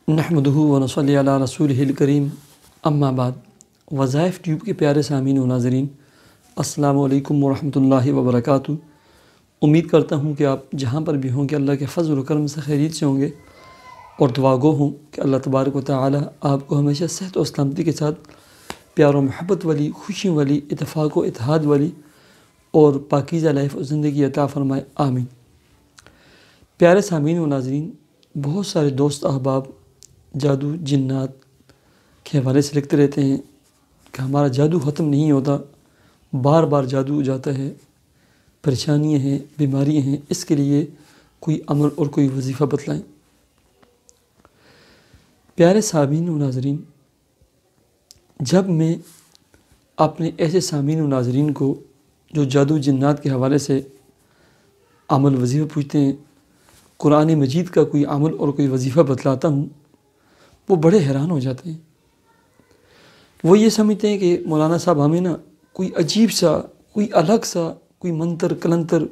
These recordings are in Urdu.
نحمدہ ونصلی علی رسولہ الکریم اما بعد۔ وظائف ٹیوب کے پیارے سامعین و ناظرین، السلام علیکم ورحمۃ اللہ وبرکاتہ۔ امید کرتا ہوں کہ آپ جہاں پر بھی ہوں کہ اللہ کے فضل و کرم سے خیریت سے ہوں گے، اور دعا گو ہوں کہ اللہ تبارک و تعالی آپ کو ہمیشہ صحت و سلامتی کے ساتھ پیار و محبت والی، خوشی والی، اتفاق و اتحاد والی اور پاکیزہ لائف و زندگی عطا فرمائے، آمین۔ پیارے سامعین و ناظرین، بہت سارے دوست احباب جادو جنات کے حوالے سے لکھتے رہتے ہیں کہ ہمارا جادو ختم نہیں ہوتا، بار بار جادو ہو جاتا ہے، پریشانیاں ہیں، بیماریاں ہیں، اس کے لیے کوئی عمل اور کوئی وظیفہ بتلائیں۔ پیارے سامعین و ناظرین، جب میں اپنے ایسے سامعین و ناظرین کو جو جادو جنات کے حوالے سے عمل وظیفہ پوچھتے ہیں، قرآن مجید کا کوئی عمل اور کوئی وظیفہ بتلاتا ہوں، وہ بڑے حیران ہو جاتے ہیں۔ وہ یہ سمجھتے ہیں کہ مولانا صاحب ہمیں نا کوئی عجیب سا، کوئی الگ سا، کوئی منتر کلنتر،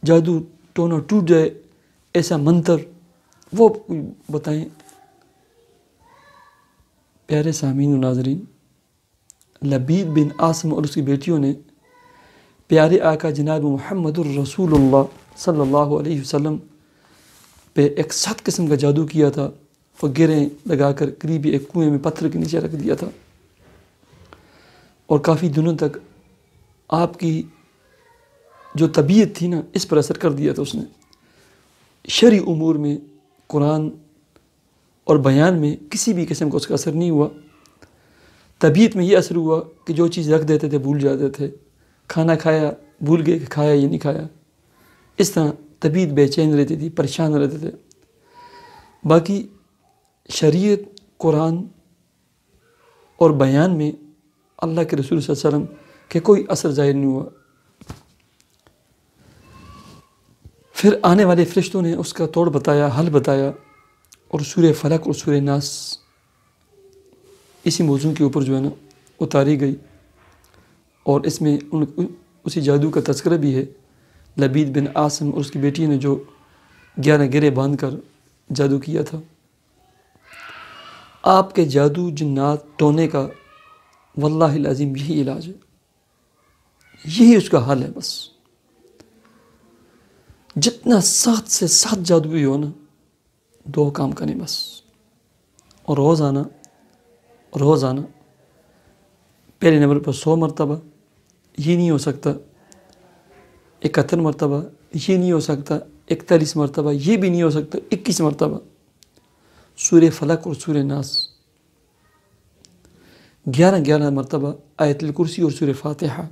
جادو ٹونا ٹوٹ جائے ایسا منتر وہ کوئی بتائیں۔ پیارے سامعین و ناظرین، لبید بن عاصم اور اس کی بیٹیوں نے پیارے آقا جناب محمد الرسول اللہ صلی اللہ علیہ وسلم پہ ایک 7 قسم کا جادو کیا تھا، اور گریں لگا کر قریبی ایک کنویں میں پتھر کے نیچے رکھ دیا تھا، اور کافی دنوں تک آپ کی جو طبیعت تھی نا اس پر اثر کر دیا تھا اس نے۔ شرعی امور میں، قرآن اور بیان میں کسی بھی قسم کا اس کا اثر نہیں ہوا۔ طبیعت میں یہ اثر ہوا کہ جو چیز رکھ دیتے تھے بھول جاتے تھے، کھانا کھایا بھول گئے کہ کھایا یا نہیں کھایا، اس طرح طبیعت بے چین رہتی تھی، پریشان رہتے تھے۔ باقی شریعت، قرآن اور بیان میں اللہ کے رسول صلی اللہ علیہ وسلم کے کوئی اثر ظاہر نہیں ہوا۔ پھر آنے والے فرشتوں نے اس کا توڑ بتایا، حل بتایا، اور سورہ فلق اور سورہ ناس اسی موضوع کے اوپر جو ہے نا اتاری گئی، اور اس میں اسی جادو کا تذکرہ بھی ہے۔ لبید بن عاصم اور اس کی بیٹی نے جو 11 گرے باندھ کر جادو کیا تھا۔ آپ کے جادو جنات ٹونے کا واللہ العظیم یہی علاج ہے، یہی اس کا حل ہے۔ بس جتنا 7 سے 7 جادو بھی ہو نا، 2 کام کریں بس، اور روزانہ پہلے نمبر پر 100 مرتبہ، یہ نہیں ہو سکتا 71 مرتبہ، یہ نہیں ہو سکتا 41 مرتبہ، یہ بھی نہیں ہو سکتا 21 مرتبہ سورہ فلق اور سورہ ناس، 11 مرتبہ آیت الکرسی اور سورہ فاتحہ،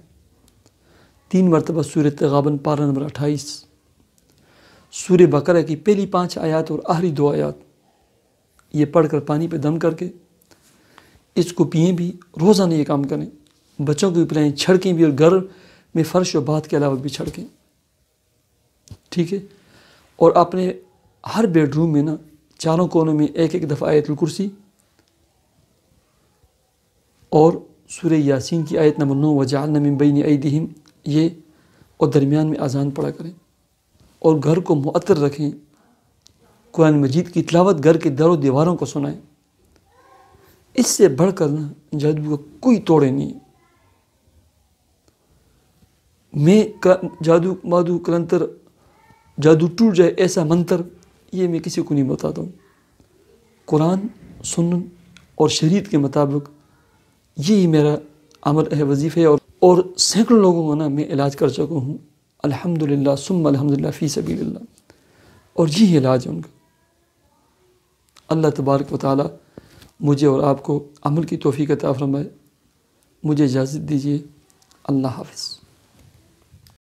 3 مرتبہ سورہ تغابن پارہ نمبر 28، سورہ بقرہ کی پہلی 5 آیات اور آخری 2 آیات، یہ پڑھ کر پانی پہ دم کر کے اس کو پئیں بھی، روزانہ یہ کام کریں، بچوں کو بھی پلائیں، چھڑکیں بھی، اور گھر میں فرش و بات کے علاوہ بھی چھڑکیں، ٹھیک ہے۔ اور اپنے ہر بیڈ روم میں نا 4 کونوں میں 1 دفعہ آیت الکرسی اور سورہ یاسین کی آیت نمبر 9 وَجَعَلْنَا مِن بَيْنِ أَيْدِيهِمْ، یہ، اور درمیان میں اذان پڑھا کریں، اور گھر کو معطر رکھیں، قرآن مجید کی تلاوت گھر کے در و دیواروں کو سنائیں۔ اس سے بڑھ کر نا جادو کا کوئی توڑے نہیں ہے۔ میں جادو مادو کلنتر، جادو ٹوٹ جائے ایسا منتر، یہ میں کسی کو نہیں بتاتا ہوں۔ قرآن، سنن اور شریعت کے مطابق یہی میرا عمل ہے، وظیفہ ہے، اور سینکڑوں لوگوں کو نا میں علاج کر چکا ہوں، الحمدللہ ثم الحمدللہ فی سبیل اللہ، اور یہی علاج ہے ان کا۔ اللہ تبارک و تعالی مجھے اور آپ کو عمل کی توفیق عطا فرمائے۔ مجھے اجازت دیجیے، اللہ حافظ۔